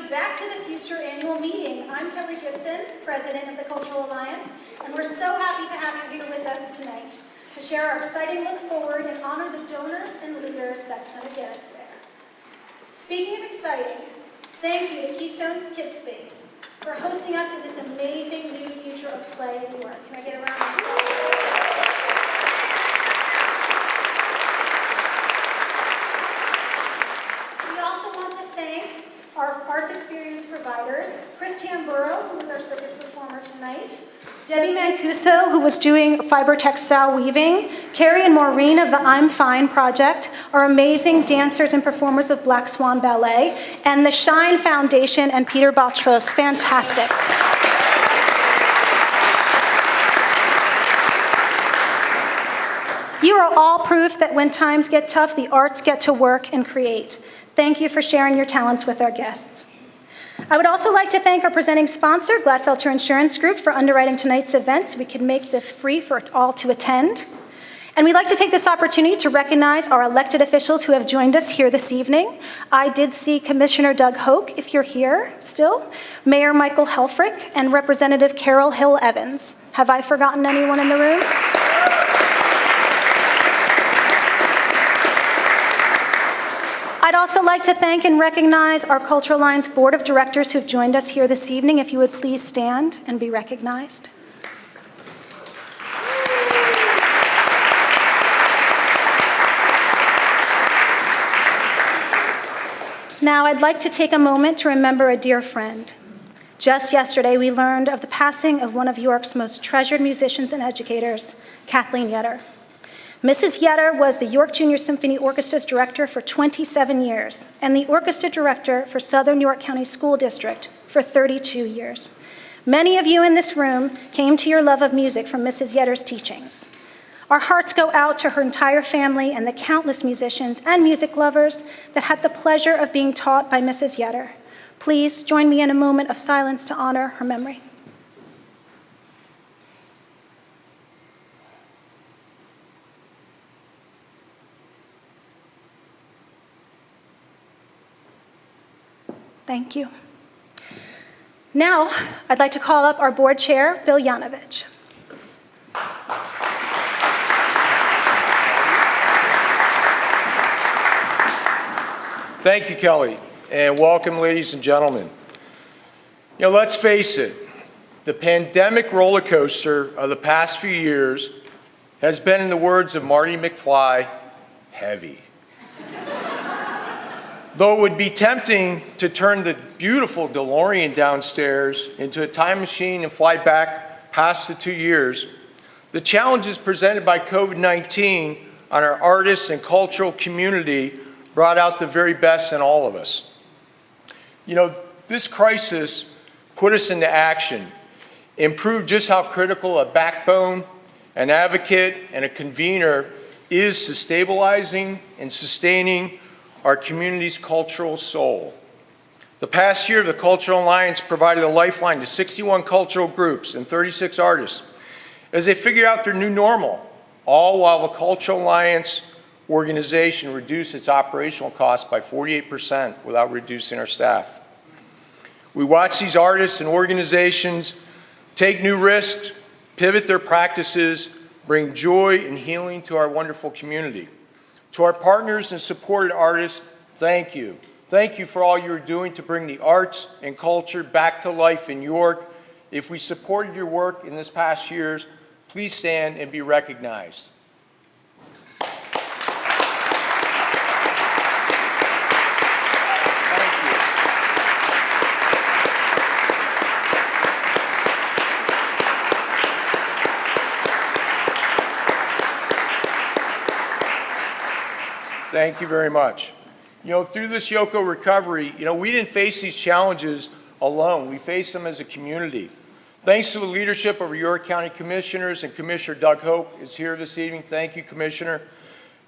Back to the Future annual meeting. I'm Kelly Gibson, President of the Cultural Alliance, and we're so happy to have you here with us tonight to share our exciting look forward and honor the donors and leaders that's going to get us there. Speaking of exciting, thank you to Keystone Kids Space for hosting us in this amazing new future of play and work. Can I get a round of applause? We also want to thank our arts experience providers, Chris Tamburo, who was our circus performer tonight, Debbie Mancuso, who was doing fiber textile weaving, Carrie and Maureen of the I'm Fine Project, our amazing dancers and performers of Black Swan Ballet, and the Shine Foundation and Peter Baltros, fantastic. You are all proof that when times get tough, the arts get to work and create. Thank you for sharing your talents with our guests. I would also like to thank our presenting sponsor, Gladfelter Insurance Group, for underwriting tonight's event so we can make this free for all to attend. And we'd like to take this opportunity to recognize our elected officials who have joined us here this evening. I did see Commissioner Doug Hoke, if you're here still, Mayor Michael Helfrich, and Representative Carol Hill Evans. Have I forgotten anyone in the room? I'd also like to thank and recognize our Cultural Alliance Board of Directors who've joined us here this evening. If you would please stand and be recognized. Now, I'd like to take a moment to remember a dear friend. Just yesterday, we learned of the passing of one of York's most treasured musicians and educators, Kathleen Yetter. Mrs. Yetter was the York Junior Symphony Orchestra's director for 27 years and the orchestra director for Southern York County School District for 32 years. Many of you in this room came to your love of music from Mrs. Yetter's teachings. Our hearts go out to her entire family and the countless musicians and music lovers that had the pleasure of being taught by Mrs. Yetter. Please join me in a moment of silence to honor her memory. Thank you. Now, I'd like to call up our board chair, Bill Yanovich. Thank you, Kelly, and welcome, ladies and gentlemen. You know, let's face it, the pandemic roller coaster of the past few years has been, in the words of Marty McFly, heavy. Though it would be tempting to turn the beautiful DeLorean downstairs into a time machine and fly back past the 2 years, the challenges presented by COVID-19 on our artists and cultural community brought out the very best in all of us. You know, this crisis put us into action and proved just how critical a backbone, an advocate, and a convener is to stabilizing and sustaining our community's cultural soul. The past year, the Cultural Alliance provided a lifeline to 61 cultural groups and 36 artists as they figured out their new normal, all while the Cultural Alliance organization reduced its operational costs by 48% without reducing our staff. We watched these artists and organizations take new risks, pivot their practices, bring joy and healing to our wonderful community. To our partners and supported artists, thank you. Thank you for all you're doing to bring the arts and culture back to life in York. If we supported your work in this past years, please stand and be recognized. Thank you very much. You know, through this Yoko recovery, we didn't face these challenges alone. We faced them as a community. Thanks to the leadership of our York County Commissioners, and Commissioner Doug Hoke is here this evening. Thank you, Commissioner.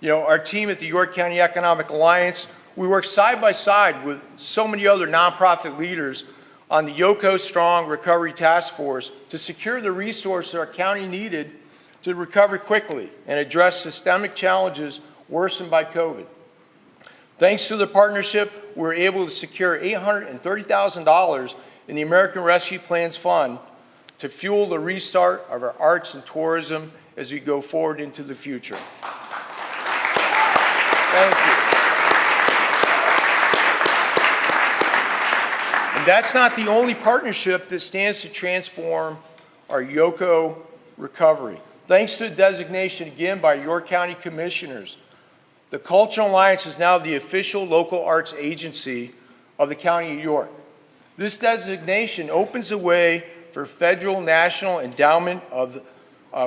Our team at the York County Economic Alliance, we work side by side with so many other nonprofit leaders on the Yoko Strong Recovery Task Force to secure the resources our county needed to recover quickly and address systemic challenges worsened by COVID. Thanks to the partnership, we were able to secure $830,000 in the American Rescue Plan's fund to fuel the restart of our arts and tourism as we go forward into the future. Thank you. And that's not the only partnership that stands to transform our Yoko recovery. Thanks to the designation again by York County Commissioners, the Cultural Alliance is now the official local arts agency of the County of York. This designation opens the way for federal national endowment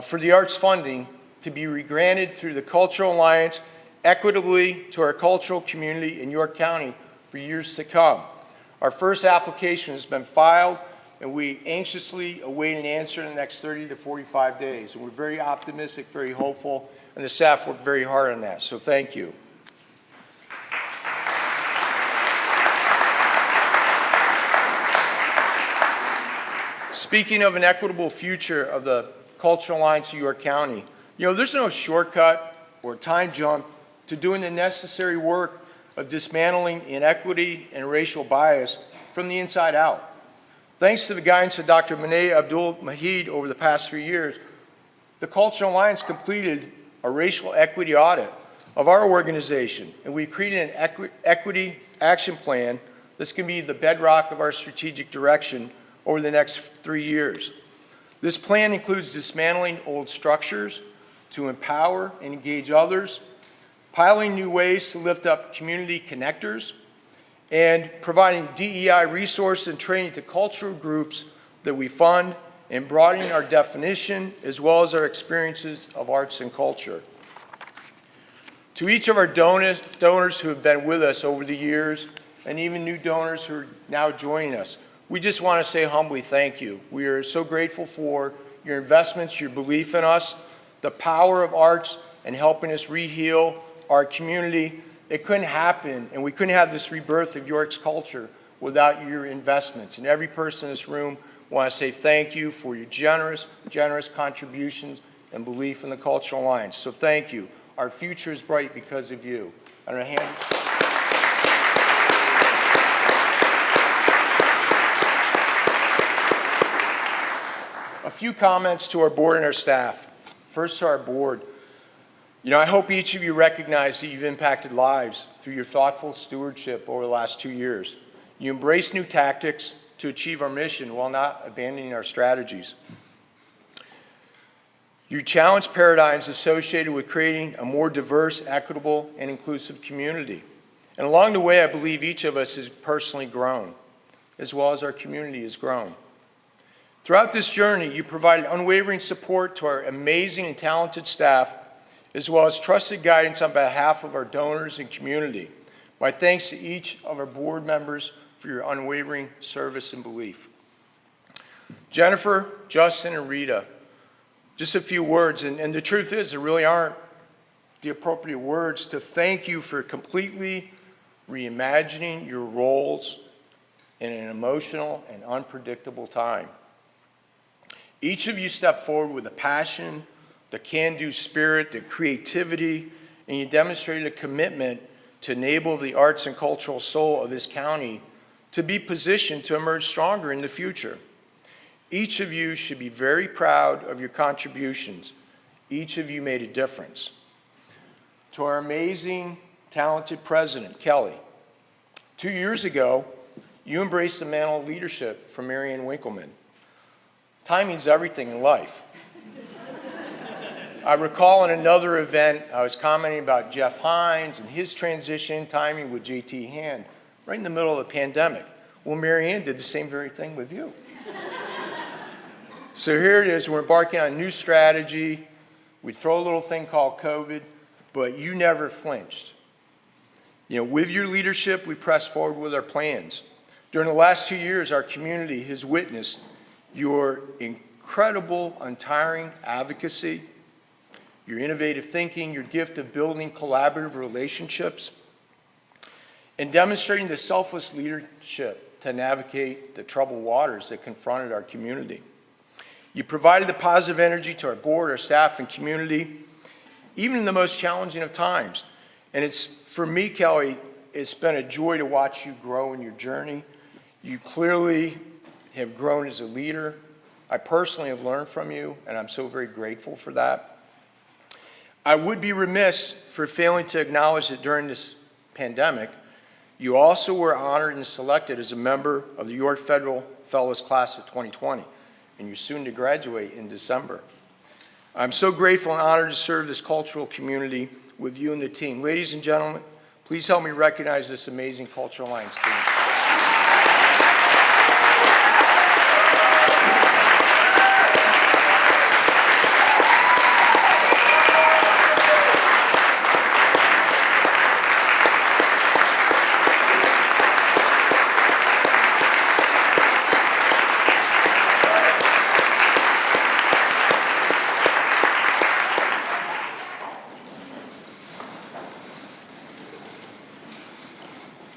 for the arts funding to be regranted through the Cultural Alliance equitably to our cultural community in York County for years to come. Our first application has been filed, and we anxiously await an answer in the next 30 to 45 days. And we're very optimistic, very hopeful, and the staff worked very hard on that, so thank you. Speaking of an equitable future of the Cultural Alliance of York County, there's no shortcut or time jump to doing the necessary work of dismantling inequity and racial bias from the inside out. Thanks to the guidance of Dr. Maneh Abdul-Mahid over the past 3 years, the Cultural Alliance completed a racial equity audit of our organization, and we created an equity action plan that's going to be the bedrock of our strategic direction over the next 3 years. This plan includes dismantling old structures to empower and engage others, piloting new ways to lift up community connectors, and providing DEI resources and training to cultural groups that we fund, and broadening our definition as well as our experiences of arts and culture. To each of our donors who have been with us over the years, and even new donors who are now joining us, we just want to say humbly thank you. We are so grateful for your investments, your belief in us, the power of arts, and helping us re-heal our community. It couldn't happen, and we couldn't have this rebirth of York's culture without your investments. And every person in this room want to say thank you for your generous contributions and belief in the Cultural Alliance. So thank you. Our future is bright because of you. And I hand. A few comments to our board and our staff. First, to our board. I hope each of you recognize that you've impacted lives through your thoughtful stewardship over the last 2 years. You embrace new tactics to achieve our mission while not abandoning our strategies. You challenge paradigms associated with creating a more diverse, equitable, and inclusive community. And along the way, I believe each of us has personally grown, as well as our community has grown. Throughout this journey, you provided unwavering support to our amazing and talented staff, as well as trusted guidance on behalf of our donors and community. My thanks to each of our board members for your unwavering service and belief. Jennifer, Justin, and Rita, just a few words, and the truth is there really aren't the appropriate words to thank you for completely reimagining your roles in an emotional and unpredictable time. Each of you stepped forward with a passion, the can-do spirit, the creativity, and you demonstrated a commitment to enable the arts and cultural soul of this county to be positioned to emerge stronger in the future. Each of you should be very proud of your contributions. Each of you made a difference. To our amazing, talented president, Kelly, 2 years ago, you embraced the mantle of leadership from Marianne Winkleman. Timing's everything in life. I recall in another event, I was commenting about Jeff Hines and his transition timing with JT Hand, right in the middle of the pandemic. Well, Marianne did the same very thing with you. So here it is, we're embarking on a new strategy. We throw a little thing called COVID, but you never flinched. With your leadership, we pressed forward with our plans. During the last 2 years, our community has witnessed your incredible, untiring advocacy, your innovative thinking, your gift of building collaborative relationships, and demonstrating the selfless leadership to navigate the troubled waters that confronted our community. You provided the positive energy to our board, our staff, and community, even in the most challenging of times. And it's, for me, Kelly, it's been a joy to watch you grow in your journey. You clearly have grown as a leader. I personally have learned from you, and I'm so very grateful for that. I would be remiss for failing to acknowledge that during this pandemic, you also were honored and selected as a member of the York Federal Fellows Class of 2020, and you're soon to graduate in December. I'm so grateful and honored to serve this cultural community with you and the team. Ladies and gentlemen, please help me recognize this amazing Cultural Alliance team.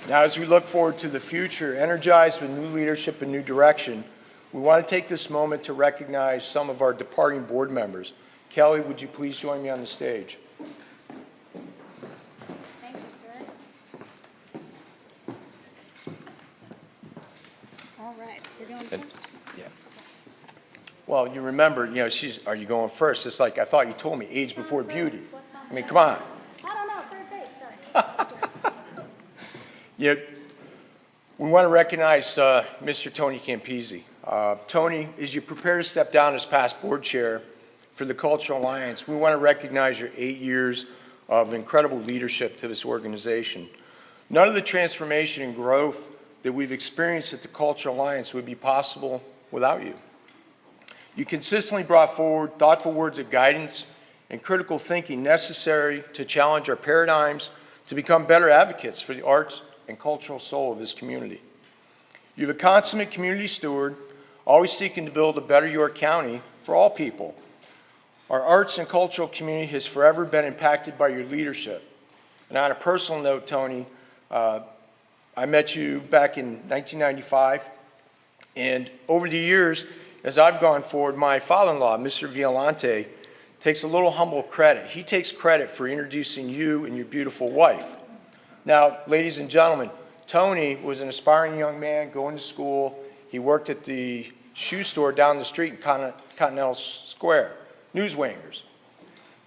Now, as we look forward to the future, energized with new leadership and new direction, we want to take this moment to recognize some of our departing board members. Kelly, would you please join me on the stage? Thank you, sir. All right, you're going first? Yeah. Well, you remember, are you going first? It's like, I thought you told me, age before beauty. I mean, come on. I don't know, third base, sorry. We want to recognize Mr. Tony Campisi. Tony, as you prepare to step down as past board chair for the Cultural Alliance, we want to recognize your 8 years of incredible leadership to this organization. None of the transformation and growth that we've experienced at the Cultural Alliance would be possible without you. You consistently brought forward thoughtful words of guidance and critical thinking necessary to challenge our paradigms to become better advocates for the arts and cultural soul of this community. You're a consummate community steward, always seeking to build a better York County for all people. Our arts and cultural community has forever been impacted by your leadership. And on a personal note, Tony, I met you back in 1995, and over the years, as I've gone forward, my father-in-law, Mr. Violante, takes a little humble credit. He takes credit for introducing you and your beautiful wife. Now, ladies and gentlemen, Tony was an aspiring young man going to school. He worked at the shoe store down the street in Continental Square, Newswangers.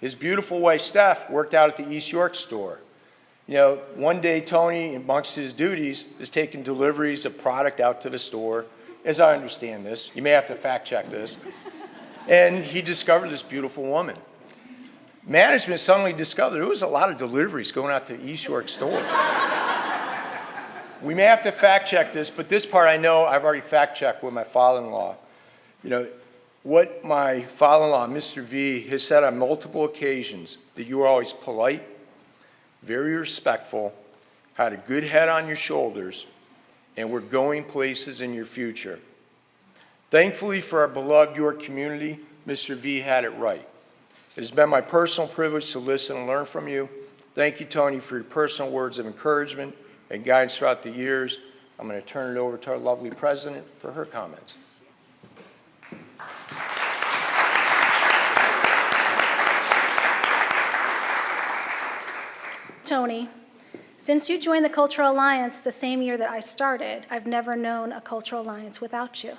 His beautiful wife, Steph, worked out at the East York store. One day, Tony, amongst his duties, is taking deliveries of product out to the store, as I understand this. You may have to fact check this. And he discovered this beautiful woman. Management suddenly discovered there was a lot of deliveries going out to the East York store. We may have to fact check this, but this part I know I've already fact checked with my father-in-law. What my father-in-law, Mr. V, has said on multiple occasions, that you were always polite, very respectful, had a good head on your shoulders, and were going places in your future. Thankfully for our beloved York community, Mr. V had it right. It has been my personal privilege to listen and learn from you. Thank you, Tony, for your personal words of encouragement and guidance throughout the years. I'm going to turn it over to our lovely president for her comments. Tony, since you joined the Cultural Alliance the same year that I started, I've never known a Cultural Alliance without you.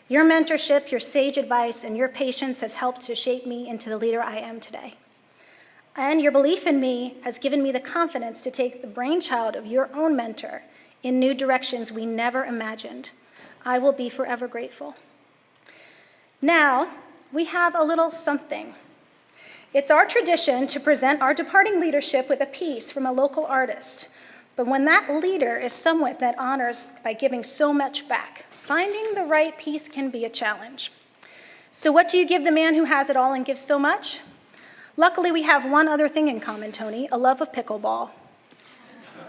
Your mentorship, your sage advice, and your patience has helped to shape me into the leader I am today. And your belief in me has given me the confidence to take the brainchild of your own mentor in new directions we never imagined. I will be forever grateful. Now, we have a little something. It's our tradition to present our departing leadership with a piece from a local artist. But when that leader is someone that honors by giving so much back, finding the right piece can be a challenge. So what do you give the man who has it all and gives so much? Luckily, we have one other thing in common, Tony, a love of pickleball.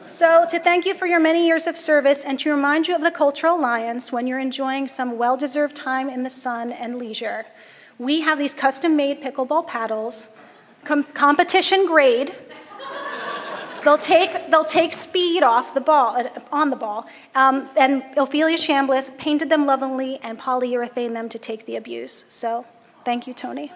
So to thank you for your many years of service and to remind you of the Cultural Alliance when you're enjoying some well-deserved time in the sun and leisure, we have these custom-made pickleball paddles, competition grade. They'll take speed off the ball, on the ball, and Ophelia Chambliss painted them lovingly and polyurethane them to take the abuse. So, thank you, Tony.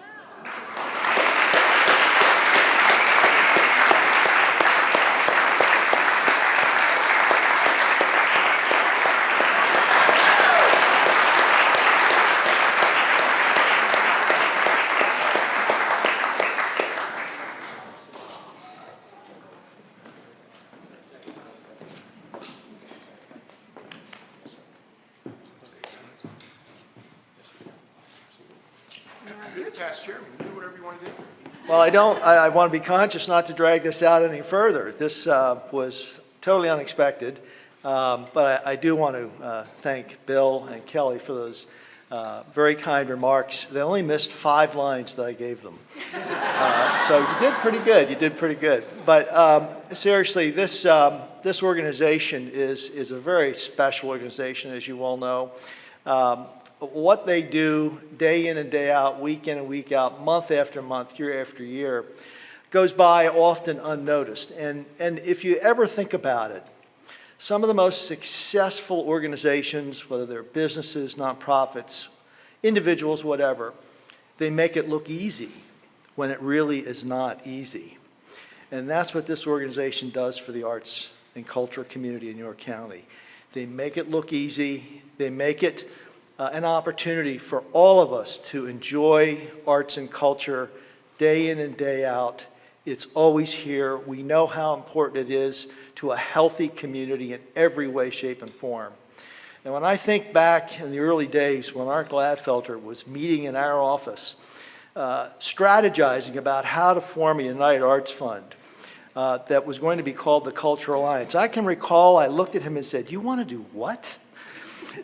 You're the past chairman. You do whatever you want to do. Well, I want to be conscious not to drag this out any further. This was totally unexpected, but I do want to thank Bill and Kelly for those very kind remarks. They only missed 5 lines that I gave them. So you did pretty good. You did pretty good. But seriously, this organization is a very special organization, as you all know. What they do day in and day out, week in and week out, month after month, year after year, goes by often unnoticed. And if you ever think about it, some of the most successful organizations, whether they're businesses, nonprofits, individuals, whatever, they make it look easy when it really is not easy. And that's what this organization does for the arts and culture community in York County. They make it look easy. They make it an opportunity for all of us to enjoy arts and culture day in and day out. It's always here. We know how important it is to a healthy community in every way, shape, and form. And when I think back in the early days when Art Gladfelter was meeting in our office, strategizing about how to form a United Arts Fund that was going to be called the Cultural Alliance, I can recall I looked at him and said, "You want to do what?"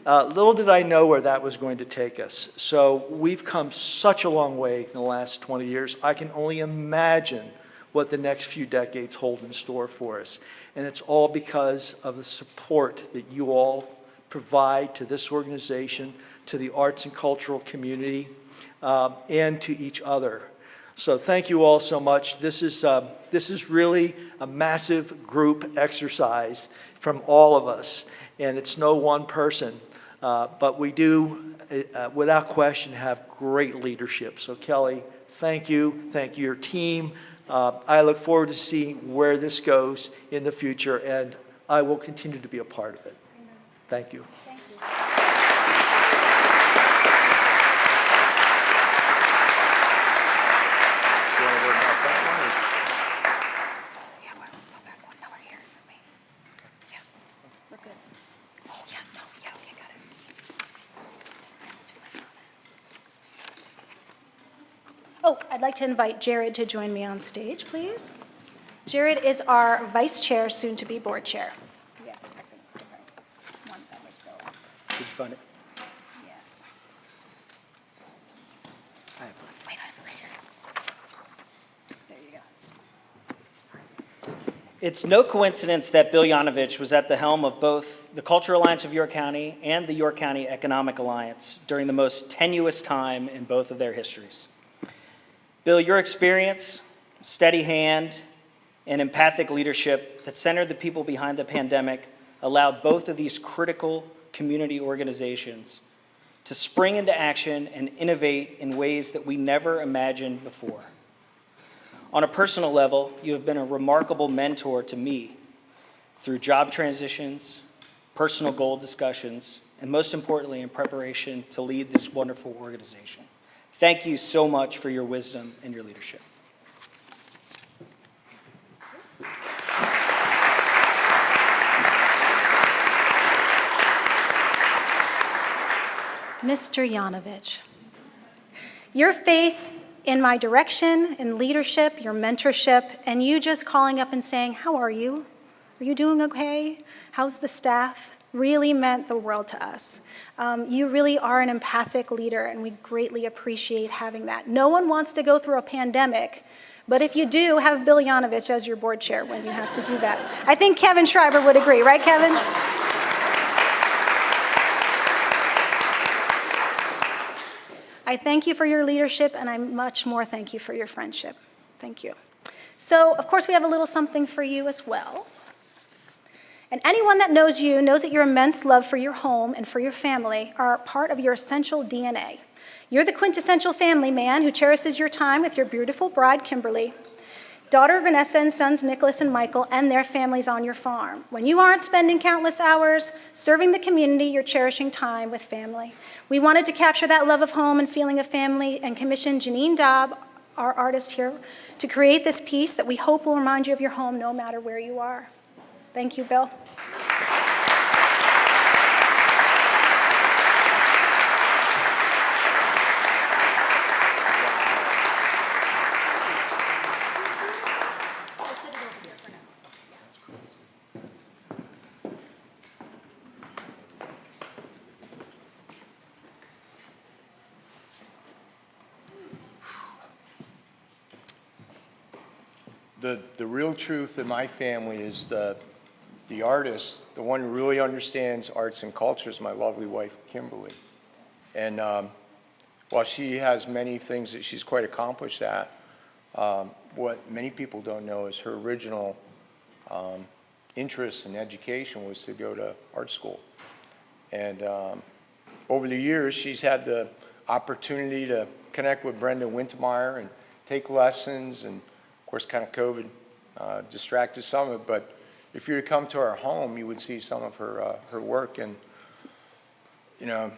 Little did I know where that was going to take us. So we've come such a long way in the last 20 years. I can only imagine what the next few decades hold in store for us. And it's all because of the support that you all provide to this organization, to the arts and cultural community, and to each other. So thank you all so much. This is really a massive group exercise from all of us. And it's no one person, but we do, without question, have great leadership. So Kelly, thank you your team. I look forward to seeing where this goes in the future, and I will continue to be a part of it. Thank you. Thank you. Oh, I'd like to invite Jared to join me on stage, please. Jared is our vice chair, soon to be board chair. Yeah, different one that was Bill's. Did you find it? Yes. I have it. Wait, I'm right here. There you go. It's no coincidence that Bill Yanovich was at the helm of both the Cultural Alliance of York County and the York County Economic Alliance during the most tenuous time in both of their histories. Bill, your experience, steady hand, and empathic leadership that centered the people behind the pandemic allowed both of these critical community organizations to spring into action and innovate in ways that we never imagined before. On a personal level, you have been a remarkable mentor to me through job transitions, personal goal discussions, and most importantly, in preparation to lead this wonderful organization. Thank you so much for your wisdom and your leadership. Mr. Yanovich, your faith in my direction, in leadership, your mentorship, and you just calling up and saying, "How are you? Are you doing okay? How's the staff?" really meant the world to us. You really are an empathic leader, and we greatly appreciate having that. No one wants to go through a pandemic, but if you do, have Bill Yanovich as your board chair when you have to do that. I think Kevin Schreiber would agree, right, Kevin? I thank you for your leadership, and I much more thank you for your friendship. Thank you. So, of course, we have a little something for you as well. And anyone that knows you knows that your immense love for your home and for your family are part of your essential DNA. You're the quintessential family man who cherishes your time with your beautiful bride, Kimberly, daughter Vanessa and sons Nicholas and Michael, and their families on your farm. When you aren't spending countless hours serving the community, you're cherishing time with family. We wanted to capture that love of home and feeling of family and commissioned Janine Dobb, our artist here, to create this piece that we hope will remind you of your home no matter where you are. Thank you, Bill. the real truth in my family is the artist, the one who really understands arts and culture is my lovely wife, Kimberly. And while she has many things that she's quite accomplished at, what many people don't know is her original interest in education was to go to art school. And over the years, she's had the opportunity to connect with Brenda Wintemeyer and take lessons, and of course, kind of COVID distracted some of it, but if you were to come to our home, you would see some of her work, and you know,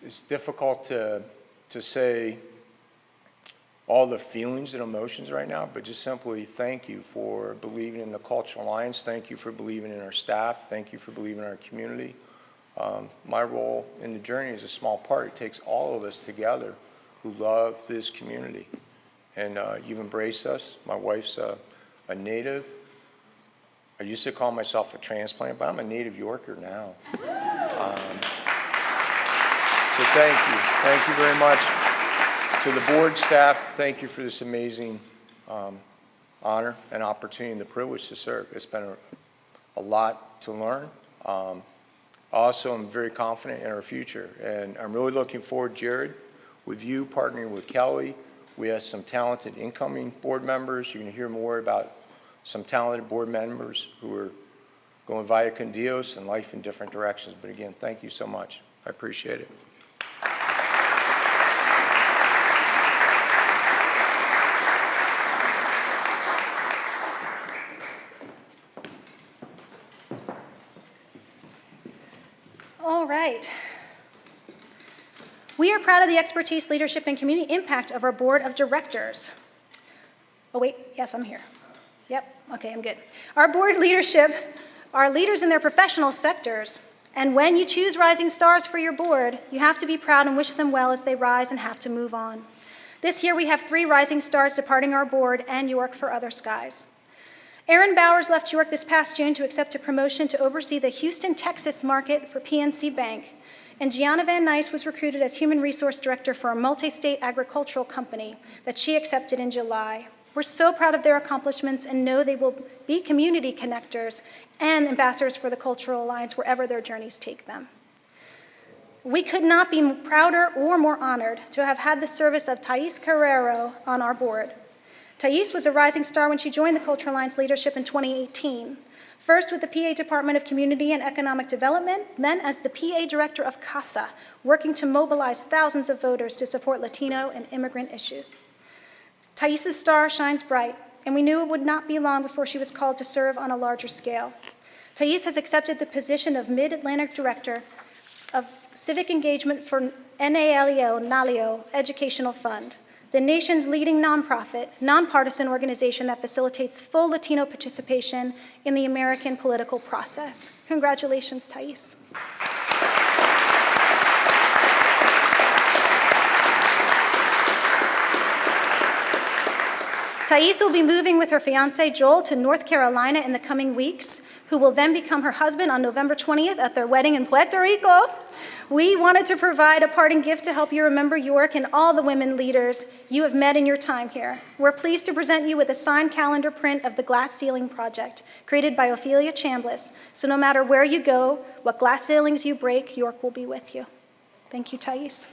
it's difficult to say all the feelings and emotions right now, but just simply thank you for believing in the Cultural Alliance. Thank you for believing in our staff. Thank you for believing in our community. My role in the journey is a small part. It takes all of us together who love this community. And you've embraced us. My wife's a native. I used to call myself a transplant, but I'm a native Yorker now. So thank you. Thank you very much. To the board staff, thank you for this amazing honor and opportunity and the privilege to serve. It's been a lot to learn. Also, I'm very confident in our future, and I'm really looking forward, Jared, with you partnering with Kelly. We have some talented incoming board members. You're going to hear more about some talented board members who are going via con Dios and life in different directions. But again, thank you so much. I appreciate it. All right. We are proud of the expertise, leadership, and community impact of our board of directors. Oh, wait, yes, I'm here. Yep, okay, I'm good. Our board leadership are leaders in their professional sectors, and when you choose rising stars for your board, you have to be proud and wish them well as they rise and have to move on. This year, we have 3 rising stars departing our board and York for other skies. Aaron Bowers left York this past June to accept a promotion to oversee the Houston, Texas market for PNC Bank, and Gianna Van Nuys was recruited as Human Resource Director for a multi-state agricultural company that she accepted in July. We're so proud of their accomplishments and know they will be community connectors and ambassadors for the Cultural Alliance wherever their journeys take them. We could not be prouder or more honored to have had the service of Tais Guerrero on our board. Tais was a rising star when she joined the Cultural Alliance leadership in 2018. First with the PA Department of Community and Economic Development, then as the PA Director of CASA, working to mobilize thousands of voters to support Latino and immigrant issues. Tais' star shines bright, and we knew it would not be long before she was called to serve on a larger scale. Tais has accepted the position of Mid-Atlantic Director of Civic Engagement for NALEO Educational Fund, the nation's leading nonprofit, nonpartisan organization that facilitates full Latino participation in the American political process. Congratulations, Tais. Tais will be moving with her fiance, Joel, to North Carolina in the coming weeks, who will then become her husband on November 20th at their wedding in Puerto Rico. We wanted to provide a parting gift to help you remember York and all the women leaders you have met in your time here. We're pleased to present you with a signed calendar print of the Glass Ceiling Project, created by Ophelia Chambliss. So no matter where you go, what glass ceilings you break, York will be with you. Thank you, Tais.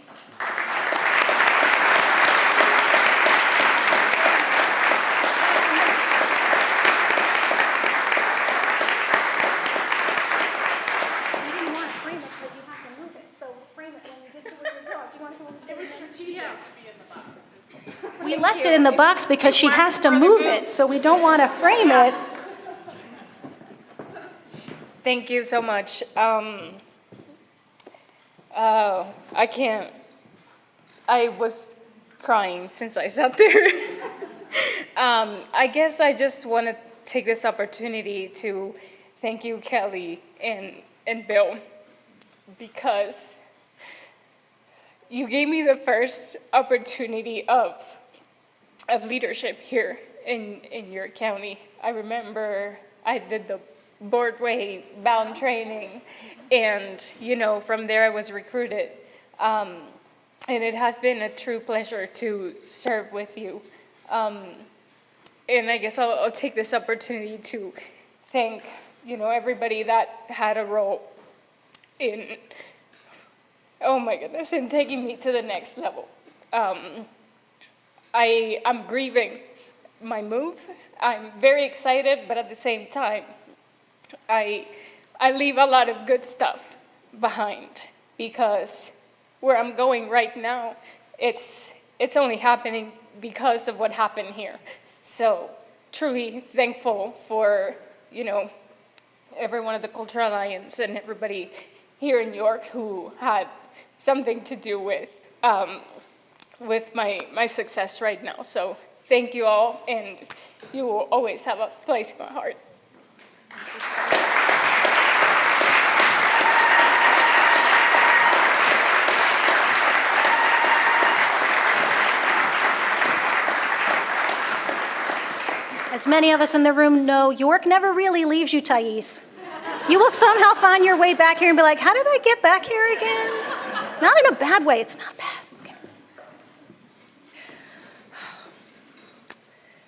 We left it in the box because she has to move it, so we don't want to frame it. Thank you so much. I can't. I was crying since I sat there. I guess I just want to take this opportunity to thank you, Kelly and Bill, because you gave me the first opportunity of leadership here in your county. I remember I did the boardway bound training, and from there I was recruited. And it has been a true pleasure to serve with you. and I guess I'll take this opportunity to thank, everybody that had a role in, oh my goodness, in taking me to the next level. I'm grieving my move. I'm very excited, but at the same time, I leave a lot of good stuff behind, because where I'm going right now, it's only happening because of what happened here. So truly thankful for, everyone at the Cultural Alliance and everybody here in New York who had something to do with my success right now. So thank you all, and you will always have a place in my heart. As many of us in the room know, York never really leaves you, Tais. You will somehow find your way back here and be like, how did I get back here again? Not in a bad way, it's not bad. Okay.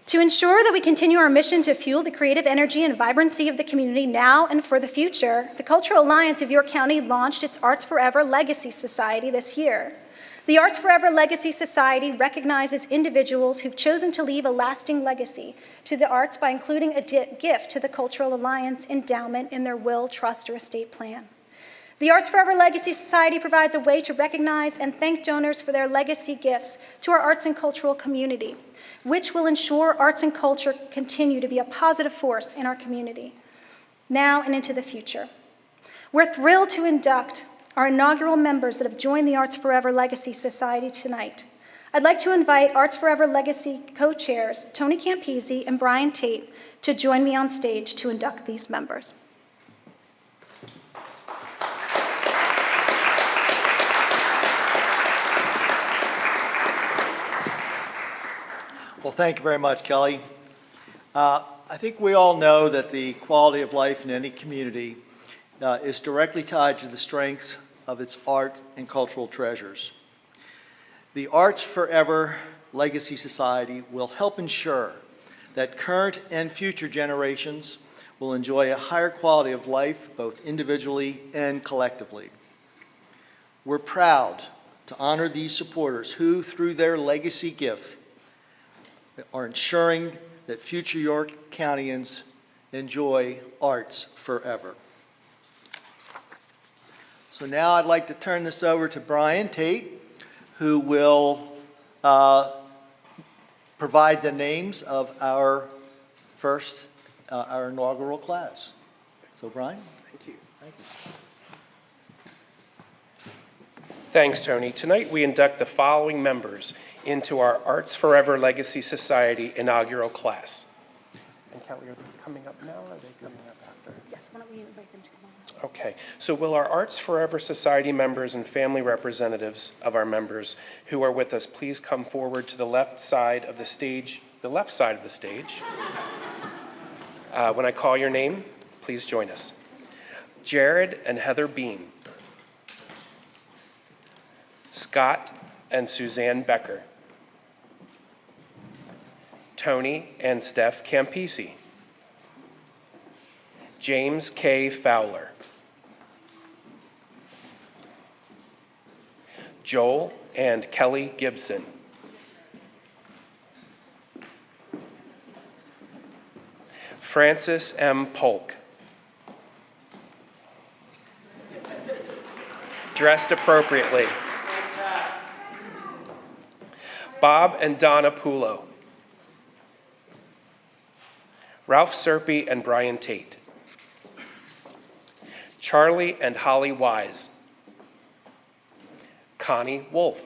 To ensure that we continue our mission to fuel the creative energy and vibrancy of the community now and for the future, the Cultural Alliance of York County launched its Arts Forever Legacy Society this year. The Arts Forever Legacy Society recognizes individuals who've chosen to leave a lasting legacy to the arts by including a gift to the Cultural Alliance endowment in their will, trust, or estate plan. The Arts Forever Legacy Society provides a way to recognize and thank donors for their legacy gifts to our arts and cultural community, which will ensure arts and culture continue to be a positive force in our community, now and into the future. We're thrilled to induct our inaugural members that have joined the Arts Forever Legacy Society tonight. I'd like to invite Arts Forever Legacy co-chairs Tony Campisi and Brian Tate to join me on stage to induct these members. Well, thank you very much, Kelly. I think we all know that the quality of life in any community is directly tied to the strengths of its art and cultural treasures. The Arts Forever Legacy Society will help ensure that current and future generations will enjoy a higher quality of life, both individually and collectively. We're proud to honor these supporters who, through their legacy gift, are ensuring that future York Countyans enjoy arts forever. So now I'd like to turn this over to Brian Tate, who will provide the names of our our inaugural class. So Brian? Thank you. Thank you. Thanks, Tony. Tonight we induct the following members into our Arts Forever Legacy Society inaugural class. And Kelly, are they coming up now, or are they coming up after? Yes, why don't we invite them to come on? Okay, so will our Arts Forever Society members and family representatives of our members who are with us please come forward to the left side of the stage, when I call your name, please join us. Jared and Heather Bean. Scott and Suzanne Becker. Tony and Steph Campisi. James K. Fowler. Joel and Kelly Gibson. Francis M. Polk. Dressed appropriately. Bob and Donna Pulo. Ralph Serpy and Brian Tate. Charlie and Holly Wise. Connie Wolf.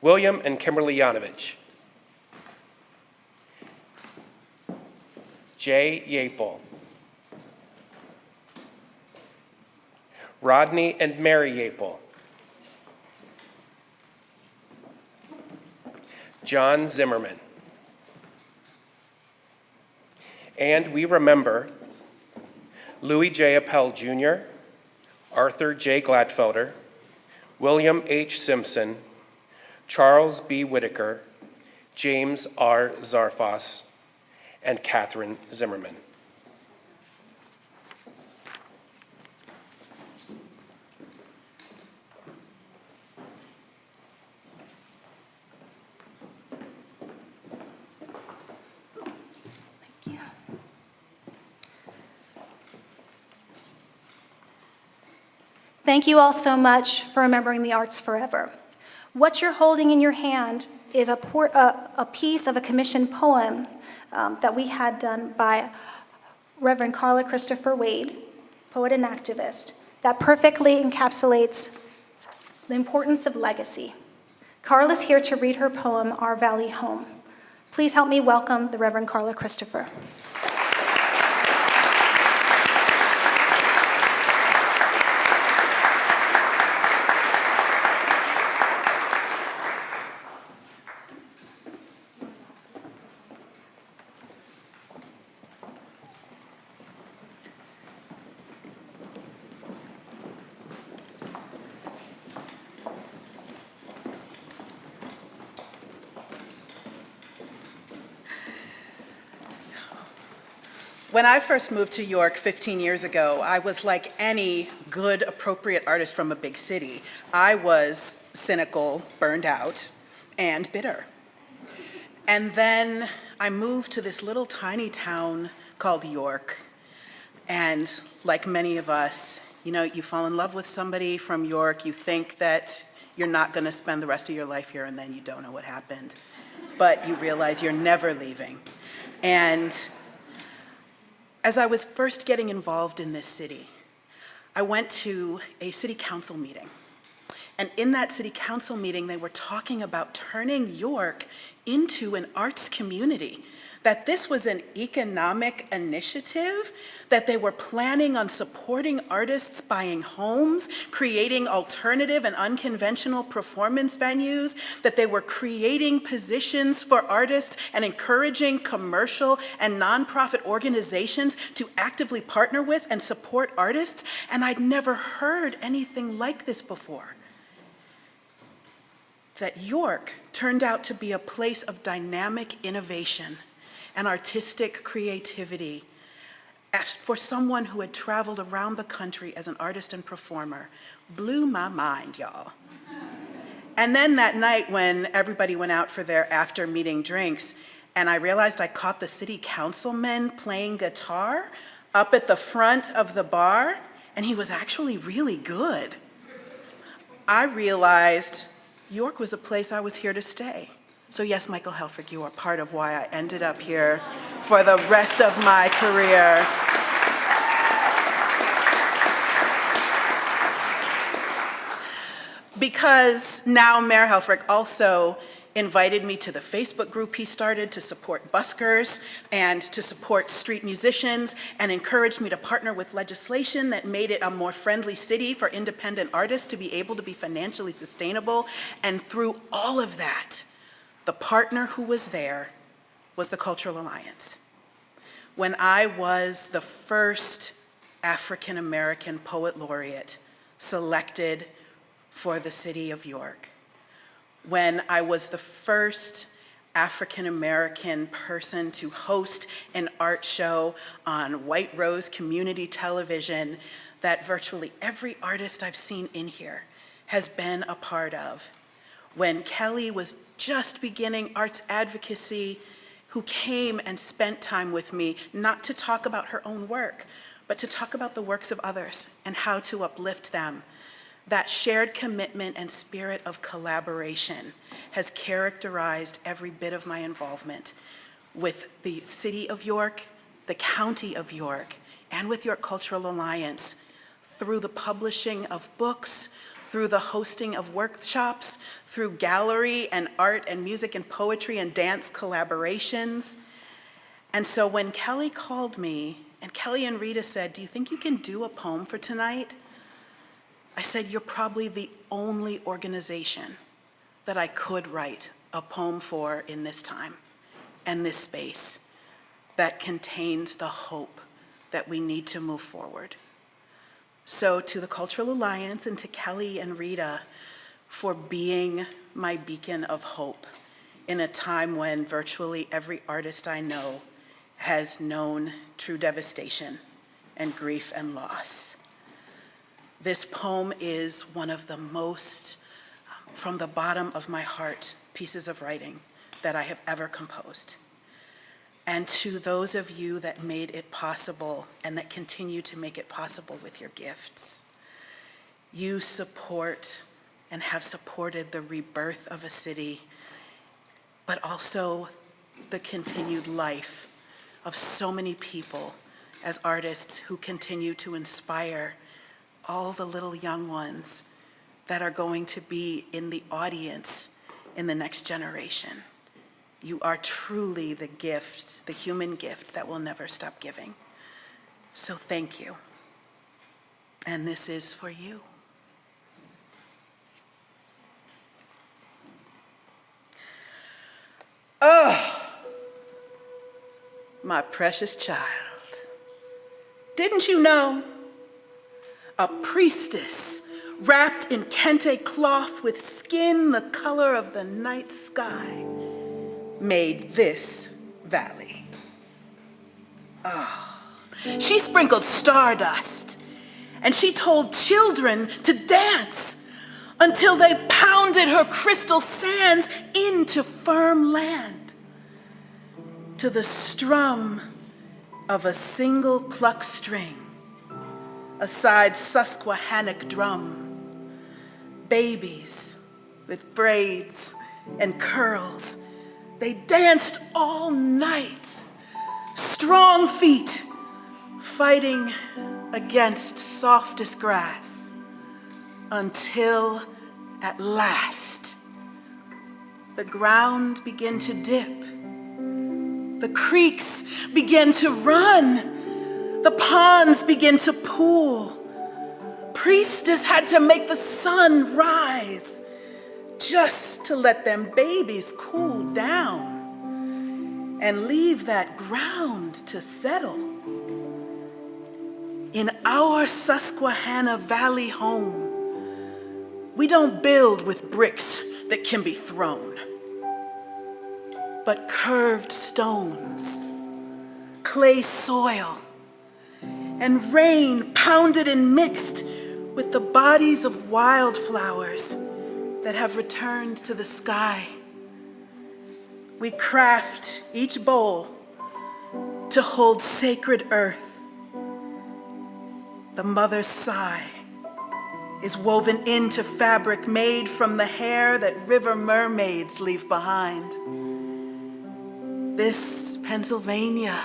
William and Kimberly Yanovich. Jay Yapel. Rodney and Mary Yapel. John Zimmerman. And we remember Louis J. Appel Jr., Arthur J. Gladfelder, William H. Simpson, Charles B. Whitaker, James R. Zarfas, and Catherine Zimmerman. Thank you all so much for remembering the arts forever. What you're holding in your hand is a piece of a commissioned poem that we had done by Reverend Carla Christopher Wade, poet and activist, that perfectly encapsulates the importance of legacy. Carla's here to read her poem, Our Valley Home. Please help me welcome the Reverend Carla Christopher. When I first moved to York 15 years ago, I was like any good, appropriate artist from a big city. I was cynical, burned out, and bitter. And then I moved to this little tiny town called York. And like many of us, you know, you fall in love with somebody from York, you think that you're not gonna spend the rest of your life here, and then you don't know what happened. But you realize you're never leaving. And as I was first getting involved in this city, I went to a city council meeting. And in that city council meeting, they were talking about turning York into an arts community, that this was an economic initiative, that they were planning on supporting artists buying homes, creating alternative and unconventional performance venues, that they were creating positions for artists and encouraging commercial and nonprofit organizations to actively partner with and support artists. And I'd never heard anything like this before. That York turned out to be a place of dynamic innovation and artistic creativity for someone who had traveled around the country as an artist and performer. Blew my mind, y'all. And then that night when everybody went out for their after meeting drinks, and I realized I caught the city councilman playing guitar up at the front of the bar, and he was actually really good. I realized York was a place I was here to stay. So yes, Michael Helfrich, you are part of why I ended up here for the rest of my career. Because now Mayor Helfrich also invited me to the Facebook group he started to support buskers and to support street musicians, and encouraged me to partner with legislation that made it a more friendly city for independent artists to be able to be financially sustainable. And through all of that, the partner who was there was the Cultural Alliance. When I was the first African American poet laureate selected for the city of York, when I was the first African American person to host an art show on White Rose Community Television that virtually every artist I've seen in here has been a part of, when Kelly was just beginning arts advocacy, who came and spent time with me, not to talk about her own work, but to talk about the works of others and how to uplift them. That shared commitment and spirit of collaboration has characterized every bit of my involvement with the city of York, the county of York, and with York Cultural Alliance, through the publishing of books, through the hosting of workshops, through gallery and art and music and poetry and dance collaborations. And so when Kelly called me, and Kelly and Rita said, "Do you think you can do a poem for tonight?" I said, "You're probably the only organization that I could write a poem for in this time and this space that contains the hope that we need to move forward." So to the Cultural Alliance and to Kelly and Rita for being my beacon of hope in a time when virtually every artist I know has known true devastation and grief and loss. This poem is one of the most, from the bottom of my heart, pieces of writing that I have ever composed. And to those of you that made it possible and that continue to make it possible with your gifts, you support and have supported the rebirth of a city, but also the continued life of so many people as artists who continue to inspire all the little young ones that are going to be in the audience in the next generation. You are truly the gift, the human gift that will never stop giving. So thank you. And this is for you. Oh, my precious child. Didn't you know? A priestess wrapped in kente cloth with skin the color of the night sky made this valley. Oh, she sprinkled stardust and she told children to dance until they pounded her crystal sands into firm land to the strum of a single plucked string, a side Susquehannock drum. Babies with braids and curls, they danced all night, strong feet fighting against softest grass, until at last the ground began to dip, the creeks began to run, the ponds began to pool. Priestess had to make the sun rise just to let them babies cool down and leave that ground to settle. In our Susquehanna Valley home, we don't build with bricks that can be thrown, but curved stones, clay soil, and rain pounded and mixed with the bodies of wildflowers that have returned to the sky. We craft each bowl to hold sacred earth. The mother's sigh is woven into fabric made from the hair that river mermaids leave behind. This Pennsylvania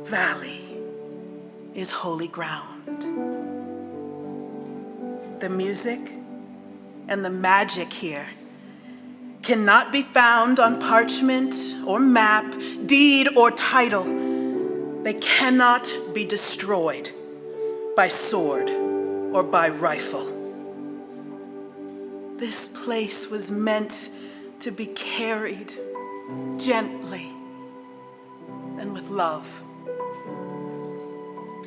valley is holy ground. The music and the magic here cannot be found on parchment or map, deed or title. They cannot be destroyed by sword or by rifle. This place was meant to be carried gently and with love.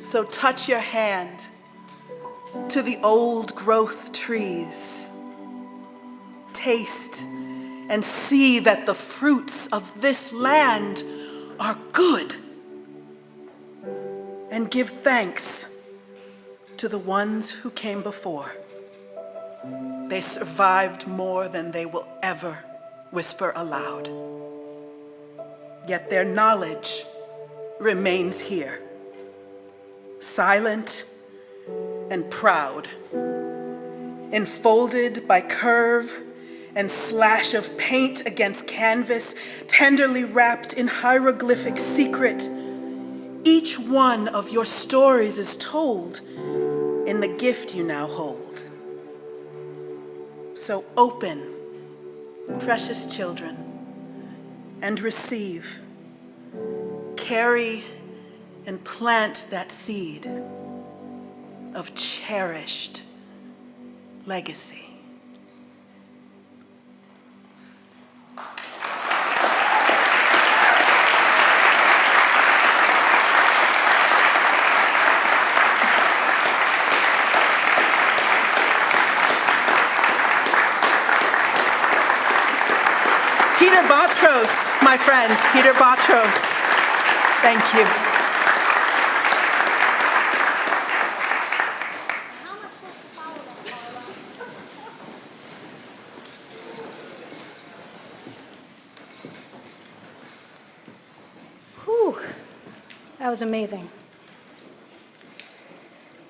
So touch your hand to the old growth trees. Taste and see that the fruits of this land are good. And give thanks to the ones who came before. They survived more than they will ever whisper aloud. Yet their knowledge remains here, silent and proud, enfolded by curve and slash of paint against canvas, tenderly wrapped in hieroglyphic secret. Each one of your stories is told in the gift you now hold. So open, precious children, and receive. Carry and plant that seed of cherished legacy. Botros, my friends, Peter Botros. Thank you. Whew, that was amazing.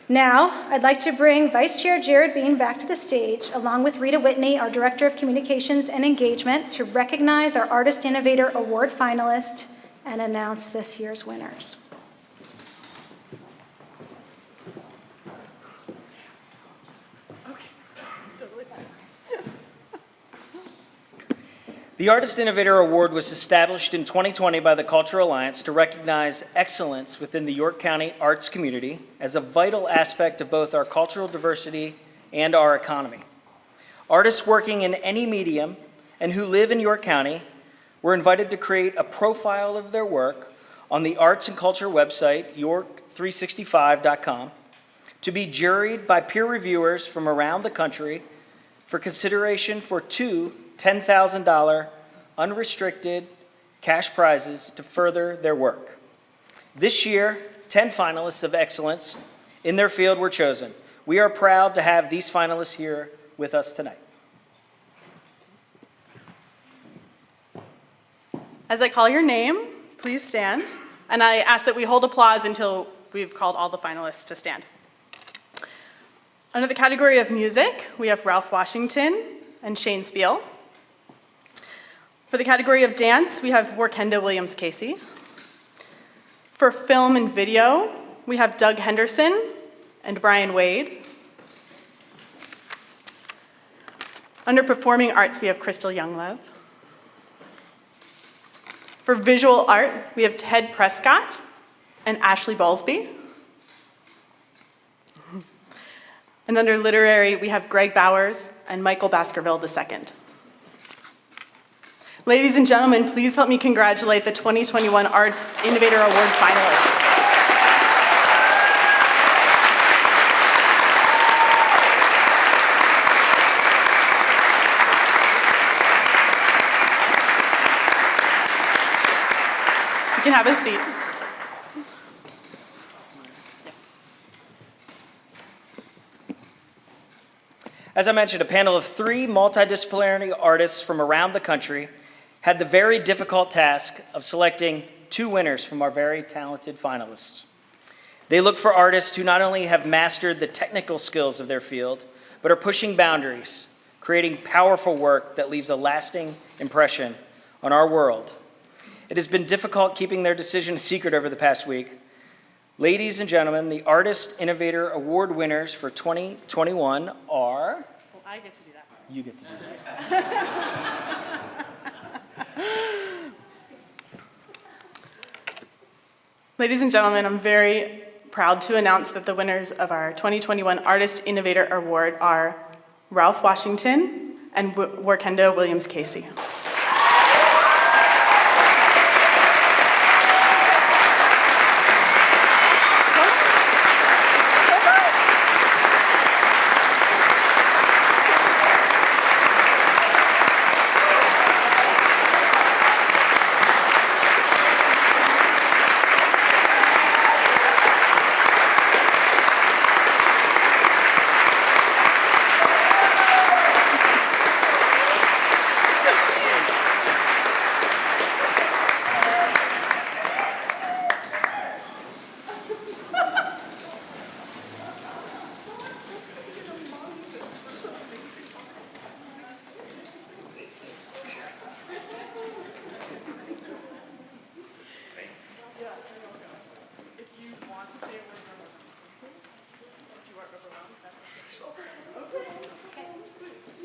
Now, I'd like to bring Vice Chair Jared Bean back to the stage, along with Rita Whitney, our Director of Communications and Engagement, to recognize our Artist Innovator Award finalists and announce this year's winners. The Artist Innovator Award was established in 2020 by the Cultural Alliance to recognize excellence within the York County arts community as a vital aspect of both our cultural diversity and our economy. Artists working in any medium and who live in York County were invited to create a profile of their work on the arts and culture website, york365.com, to be juried by peer reviewers from around the country for consideration for two $10,000 unrestricted cash prizes to further their work. This year, 10 finalists of excellence in their field were chosen. We are proud to have these finalists here with us tonight. As I call your name, please stand, and I ask that we hold applause until we've called all the finalists to stand. Under the category of music, we have Ralph Washington and Shane Spiel. For the category of dance, we have Workenda Williams-Casey. For film and video, we have Doug Henderson and Brian Wade. Under performing arts, we have Crystal Younglove. For visual art, we have Ted Prescott and Ashley Ballsby. And under literary, we have Greg Bowers and Michael Baskerville II. Ladies and gentlemen, please help me congratulate the 2021 Arts Innovator Award finalists. You can have a seat. As I mentioned, a panel of 3 multidisciplinary artists from around the country had the very difficult task of selecting 2 winners from our very talented finalists. They look for artists who not only have mastered the technical skills of their field, but are pushing boundaries, creating powerful work that leaves a lasting impression on our world. It has been difficult keeping their decision secret over the past week. Ladies and gentlemen, the Artist Innovator Award winners for 2021 are... Well, I get to do that. You get to do that. Ladies and gentlemen, I'm very proud to announce that the winners of our 2021 Artist Innovator Award are Ralph Washington and Workenda Williams-Casey.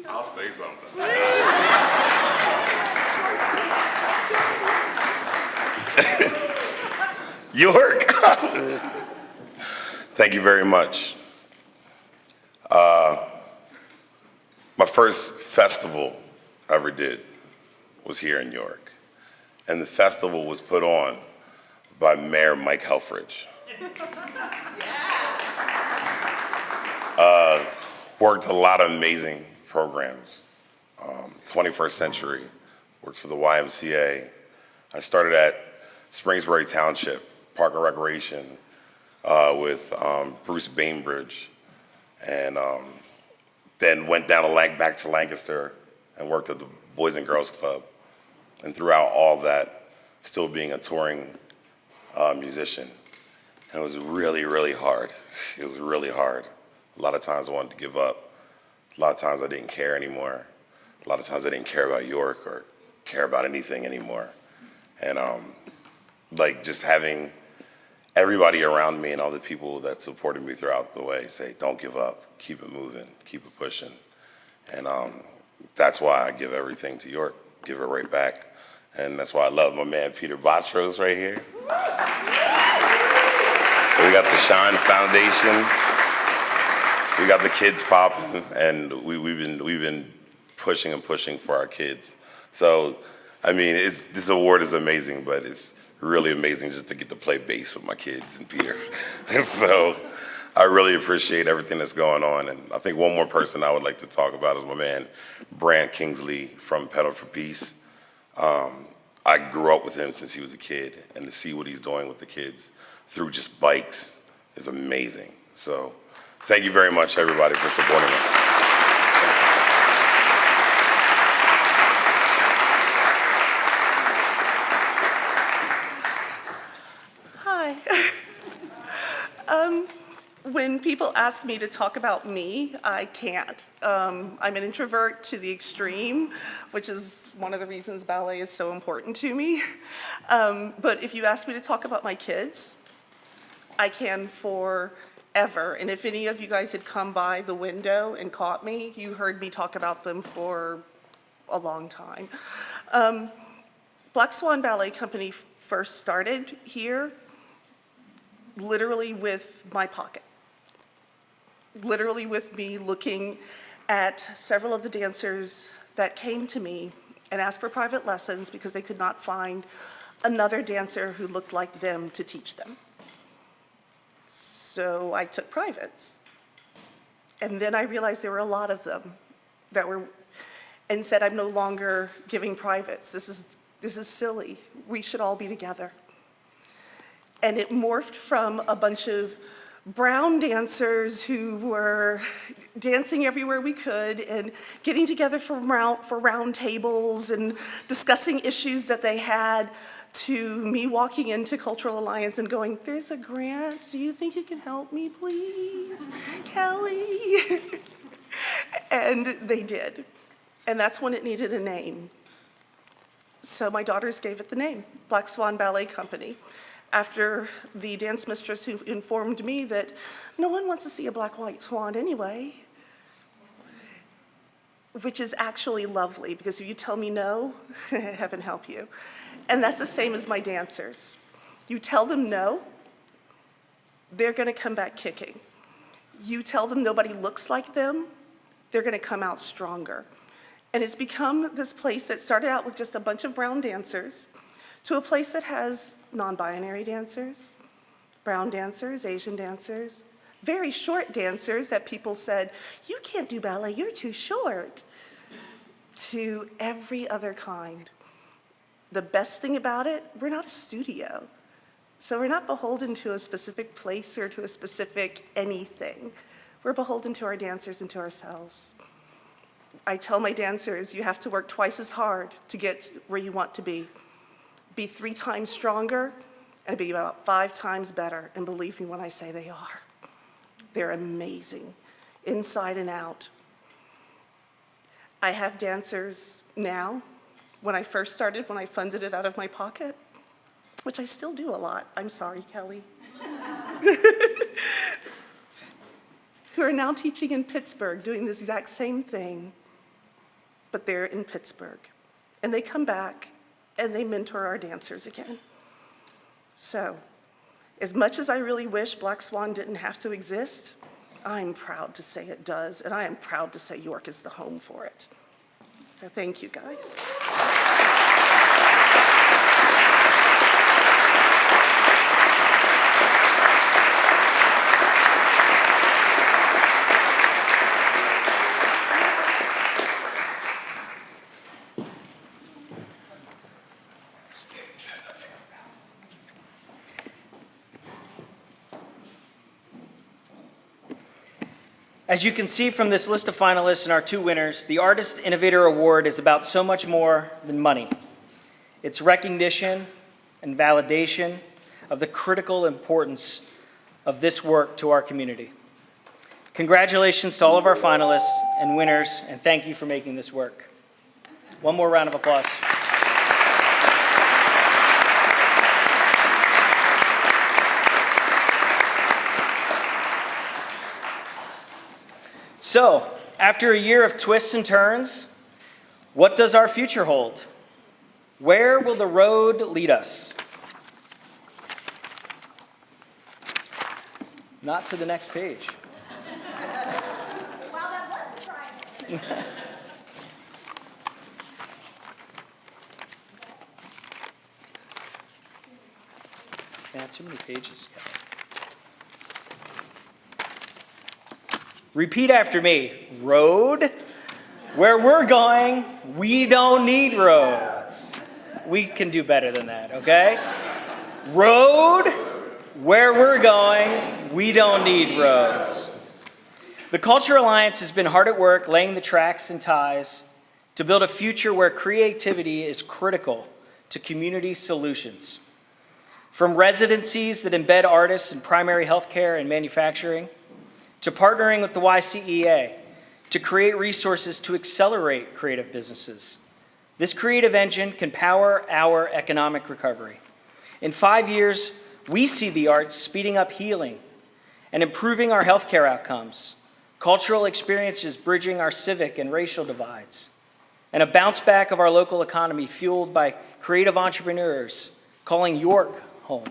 I'll say something. York. Thank you very much. My first festival I ever did was here in York. And the festival was put on by Mayor Mike Helfrich. Worked a lot of amazing programs. 21st Century, worked for the YMCA. I started at Springsbury Township, Park and Recreation, with Bruce Bainbridge, and then went down to back to Lancaster and worked at the Boys and Girls Club. And throughout all of that, still being a touring musician. And it was really, really hard. It was really hard. A lot of times I wanted to give up. A lot of times I didn't care anymore. A lot of times I didn't care about York or care about anything anymore. And like just having everybody around me and all the people that supported me throughout the way say, don't give up, keep it moving, keep it pushing. And that's why I give everything to York, give it right back. And that's why I love my man Peter Botros right here. We got the Shine Foundation. We got the kids popping, and we've been pushing and pushing for our kids. So, I mean, this award is amazing, but it's really amazing just to get to play bass with my kids and Peter. So, I really appreciate everything that's going on. And I think one more person I would like to talk about is my man Brant Kingsley from Pedal for Peace. I grew up with him since he was a kid, and to see what he's doing with the kids through just bikes is amazing. So thank you very much, everybody, for supporting us. Hi. When people ask me to talk about me, I can't. I'm an introvert to the extreme, which is one of the reasons ballet is so important to me. But if you ask me to talk about my kids, I can forever. And if any of you guys had come by the window and caught me, you heard me talk about them for a long time. Black Swan Ballet Company first started here literally with my pocket. Literally with me looking at several of the dancers that came to me and asked for private lessons because they could not find another dancer who looked like them to teach them. So I took privates. And then I realized there were a lot of them that were, and said, I'm no longer giving privates. This is silly. We should all be together. And it morphed from a bunch of brown dancers who were dancing everywhere we could and getting together for round tables and discussing issues that they had, to me walking into Cultural Alliance and going, there's a grant, do you think you can help me, please, Kelly? And they did. And that's when it needed a name. So my daughters gave it the name, Black Swan Ballet Company, after the dance mistress who informed me that no one wants to see a black white swan anyway, which is actually lovely, because if you tell me no, heaven help you. And that's the same as my dancers. You tell them no, they're gonna come back kicking. You tell them nobody looks like them, they're gonna come out stronger. And it's become this place that started out with just a bunch of brown dancers to a place that has non-binary dancers, brown dancers, Asian dancers, very short dancers that people said, you can't do ballet, you're too short, to every other kind. The best thing about it, we're not a studio. So we're not beholden to a specific place or to a specific anything. We're beholden to our dancers and to ourselves. I tell my dancers, you have to work twice as hard to get where you want to be. Be 3 times stronger and be about 5 times better. And believe me when I say they are. They're amazing, inside and out. I have dancers now. When I first started, when I funded it out of my pocket, which I still do a lot. I'm sorry, Kelly. Who are now teaching in Pittsburgh, doing this exact same thing, but they're in Pittsburgh. And they come back and they mentor our dancers again. So, as much as I really wish Black Swan didn't have to exist, I'm proud to say it does, and I am proud to say York is the home for it. So thank you, guys. As you can see from this list of finalists and our two winners, the Artist Innovator Award is about so much more than money. It's recognition and validation of the critical importance of this work to our community. Congratulations to all of our finalists and winners, and thank you for making this work. One more round of applause. So, after a year of twists and turns, what does our future hold? Where will the road lead us? Not to the next page. Wow, that was surprising. Yeah, too many pages. Repeat after me. Road. Where we're going, we don't need roads. We can do better than that, okay? Road. Where we're going, we don't need roads. The Culture Alliance has been hard at work laying the tracks and ties to build a future where creativity is critical to community solutions. From residencies that embed artists in primary healthcare and manufacturing, to partnering with the YCEA to create resources to accelerate creative businesses. This creative engine can power our economic recovery. In 5 years, we see the arts speeding up healing and improving our healthcare outcomes, cultural experiences bridging our civic and racial divides, and a bounce back of our local economy fueled by creative entrepreneurs calling York home.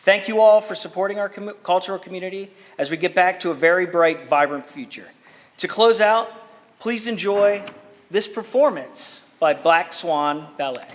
Thank you all for supporting our cultural community as we get back to a very bright, vibrant future. To close out, please enjoy this performance by Black Swan Ballet.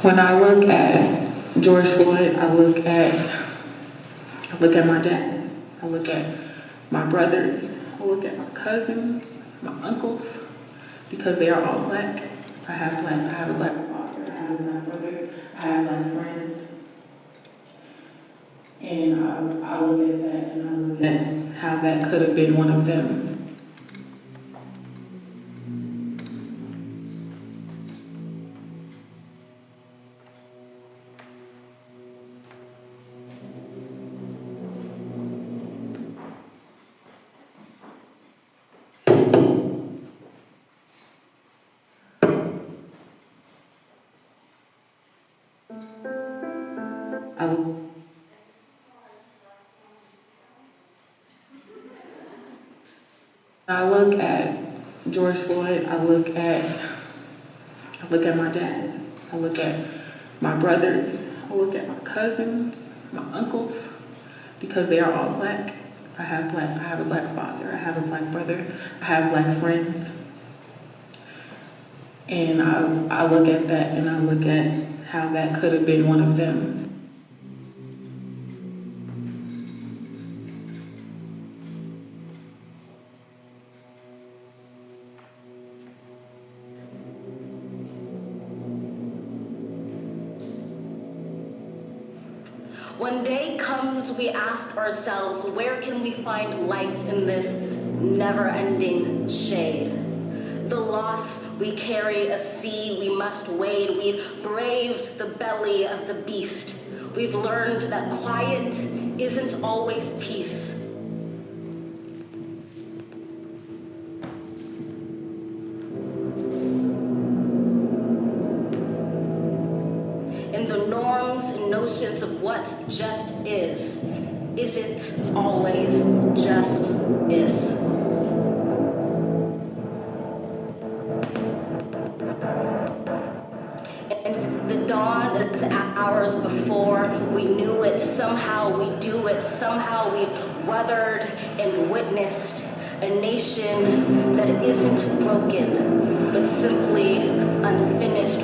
When I look at George Floyd, I look at my dad. I look at my brothers. I look at my cousins, my uncles, because they are all black. I have a black father, I have a black brother, I have black friends. And I look at that and I look at how that could have been one of them. I look at George Floyd, I look at my dad, I look at my brothers, I look at my cousins, my uncles, because they are all black. I have a black father, I have a black brother, I have black friends. And I look at that and I look at how that could have been one of them. When day comes, we ask ourselves, where can we find light in this never-ending shade? The loss we carry, a sea we must wade. We've braved the belly of the beast. We've learned that quiet isn't always peace. In the norms and notions of what just isn't always just is. And the dawn is hours before we knew it. Somehow we do it. Somehow we've weathered and witnessed a nation that isn't broken, but simply unfinished.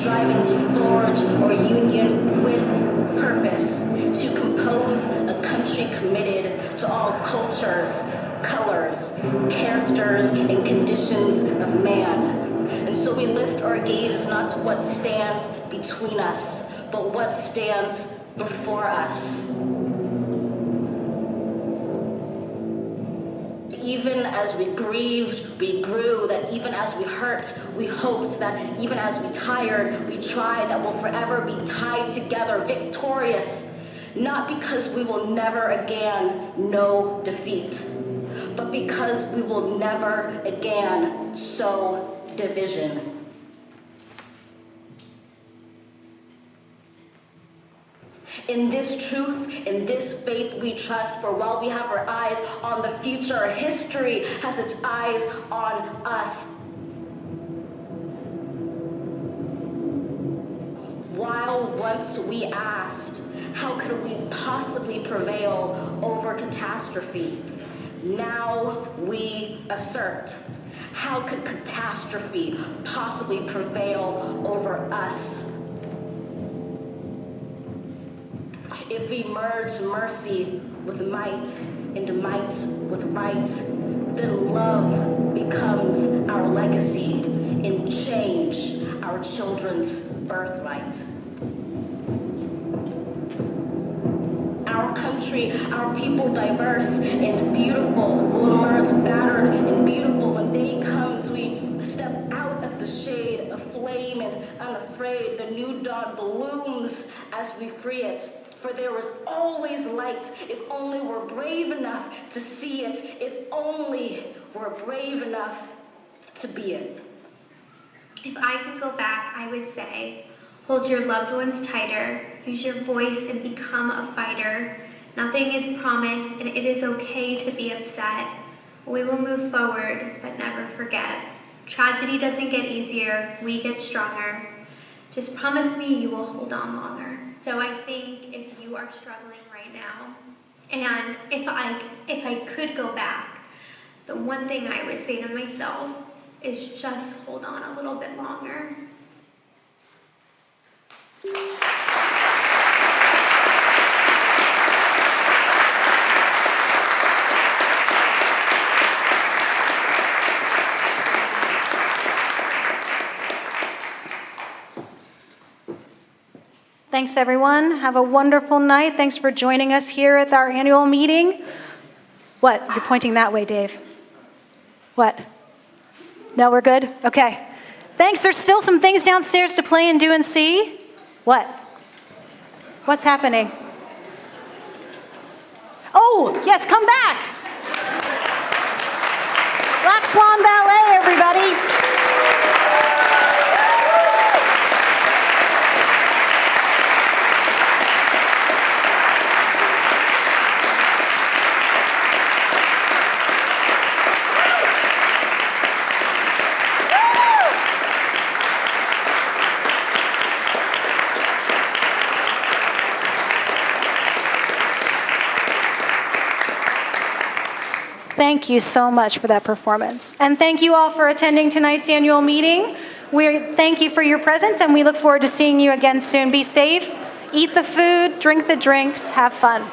striving to forge our union with purpose, to compose a country committed to all cultures, colors, characters, and conditions of man. And so we lift our gaze not to what stands between us, but what stands before us. Even as we grieved, we grew, that even as we hurt, we hoped, that even as we tired, we tried, that we'll forever be tied together, victorious, not because we will never again know defeat, but because we will never again sow division. In this truth, in this faith we trust, for while we have our eyes on the future, history has its eyes on us. While once we asked, how could we possibly prevail over catastrophe? Now we assert, how could catastrophe possibly prevail over us? If we merge mercy with might and might with right, then love becomes our legacy and change our children's birthright. Our country, our people diverse and beautiful will emerge battered and beautiful. When day comes, we step out of the shade of flame and unafraid. The new dawn blooms as we free it. For there is always light, if only we're brave enough to see it, if only we're brave enough to be it. If I could go back, I would say, hold your loved ones tighter, use your voice and become a fighter. Nothing is promised, and it is okay to be upset. We will move forward, but never forget. Tragedy doesn't get easier, we get stronger. Just promise me you will hold on longer. So I think if you are struggling right now, and if I could go back, the one thing I would say to myself is just hold on a little bit longer. Thanks, everyone. Have a wonderful night. Thanks for joining us here at our annual meeting. What? You're pointing that way, Dave. What? No, we're good? Okay. Thanks. There's still some things downstairs to play and do and see. What? What's happening? Oh, yes, come back. Black Swan Ballet, everybody. Thank you so much for that performance. And thank you all for attending tonight's annual meeting. Thank you for your presence, and we look forward to seeing you again soon. Be safe, eat the food, drink the drinks, have fun.